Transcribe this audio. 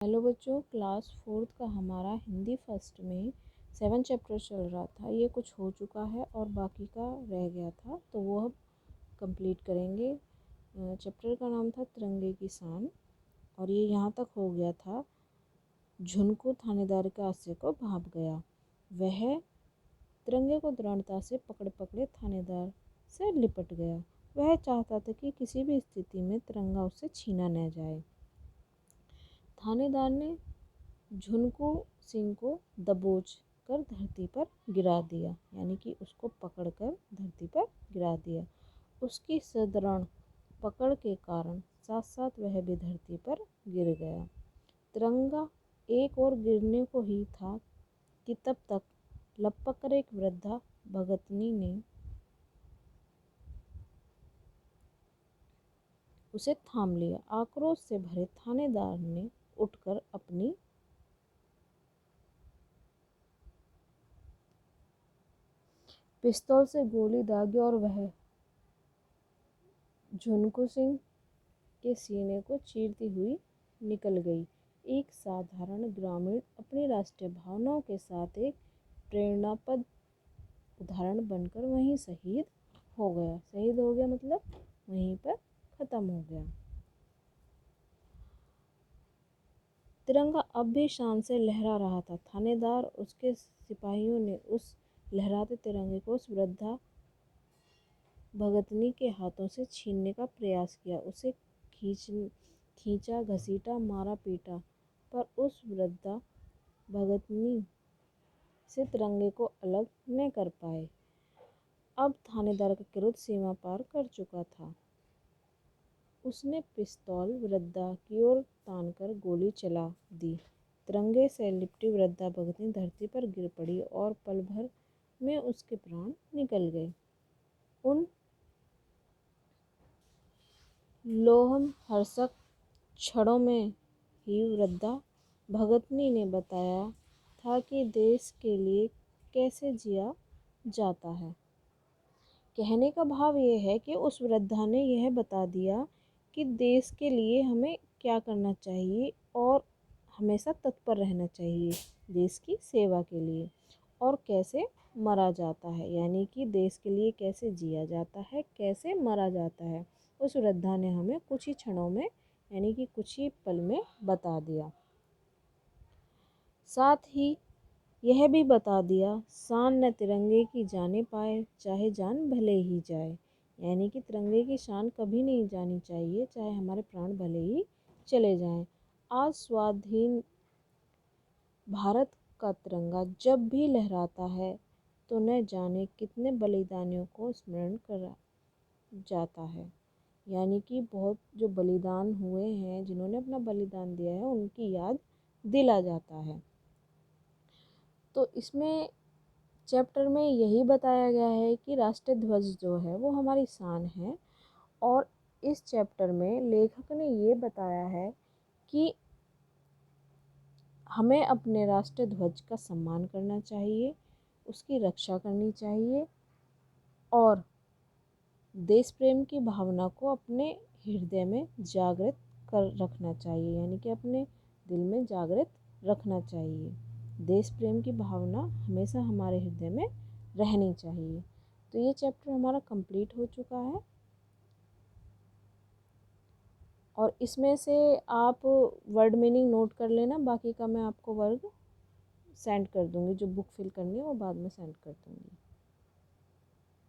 Hello बच्चों, class 4th का हमारा हिंदी फर्स्ट में 7 चैप्टर चल रहा था। ये कुछ हो चुका है और बाकी का रह गया था, तो वो हम कंप्लीट करेंगे। चैप्टर का नाम था तिरंगे की शान और ये यहाँ तक हो गया था। झुनकू थानेदार के आश्रय को भाप गया। वह तिरंगे को दृढ़ता से पकड़े पकड़े थानेदार से लिपट गया। वह चाहता था कि किसी भी स्थिति में तिरंगा उससे छीना न जाए। थानेदार ने झुनकू सिंह को दबोच कर धरती पर गिरा दिया, यानी कि उसको पकड़कर धरती पर गिरा दिया। उसकी सदृढ़ पकड़ के कारण साथ साथ वह भी धरती पर गिर गया। तिरंगा एक और गिरने को ही था कि तब तक लपक कर एक वृद्धा भगतनी ने उसे थाम लिया। आक्रोश से भरे थानेदार ने उठकर अपनी पिस्तौल से गोली दागी और वह झुनकू सिंह के सीने को चीरती हुई निकल गई। एक साधारण ग्रामीण अपनी राष्ट्रीय भावनाओं के साथ एक प्रेरणापद उदाहरण बनकर वहीं शहीद हो गया। शहीद हो गया मतलब वहीं पर खत्म हो गया। तिरंगा अब भी शान से लहरा रहा था। थानेदार उसके सिपाहियों ने उस लहराते तिरंगे को उस वृद्धा भगतनी के हाथों से छीनने का प्रयास किया। उसे खींचा, घसीटा, मारा, पीटा, पर उस वृद्धा भगतनी से तिरंगे को अलग न कर पाए। अब थानेदार का क्रोध सीमा पार कर चुका था। उसने पिस्तौल वृद्धा की ओर तानकर गोली चला दी। तिरंगे से लिपटी वृद्धा भगतनी धरती पर गिर पड़ी और पल भर में उसके प्राण निकल गए। उन लोमहर्षक क्षणों में ही वृद्धा भगतनी ने बताया था कि देश के लिए कैसे जिया जाता है। कहने का भाव यह है कि उस वृद्धा ने यह बता दिया कि देश के लिए हमें क्या करना चाहिए और हमेशा तत्पर रहना चाहिए देश की सेवा के लिए, और कैसे मरा जाता है, यानी कि देश के लिए कैसे जिया जाता है, कैसे मरा जाता है। उस वृद्धा ने हमें कुछ ही क्षणों में, यानी कि कुछ ही पल में बता दिया। साथ ही यह भी बता दिया, शान न तिरंगे की जाने पाए, चाहे जान भले ही जाए। यानी कि तिरंगे की शान कभी नहीं जानी चाहिए, चाहे हमारे प्राण भले ही चले जाएं। आज स्वाधीन भारत का तिरंगा जब भी लहराता है तो न जाने कितने बलिदानियों को स्मरण करा जाता है। यानी कि बहुत जो बलिदान हुए हैं, जिन्होंने अपना बलिदान दिया है, उनकी याद दिला जाता है। तो इसमें चैप्टर में यही बताया गया है कि राष्ट्रीय ध्वज जो है वो हमारी शान है। और इस चैप्टर में लेखक ने ये बताया है कि हमें अपने राष्ट्रीय ध्वज का सम्मान करना चाहिए, उसकी रक्षा करनी चाहिए और देश प्रेम की भावना को अपने हृदय में जागृत कर रखना चाहिए, यानी कि अपने दिल में जागृत रखना चाहिए। देश प्रेम की भावना हमेशा हमारे हृदय में रहनी चाहिए। तो ये चैप्टर हमारा कंप्लीट हो चुका है और इसमें से आप वर्ड मीनिंग नोट कर लेना। बाकी का मैं आपको वर्ड सेंड कर दूँगी, जो बुक फिल करनी है वो बाद में सेंड कर दूँगी।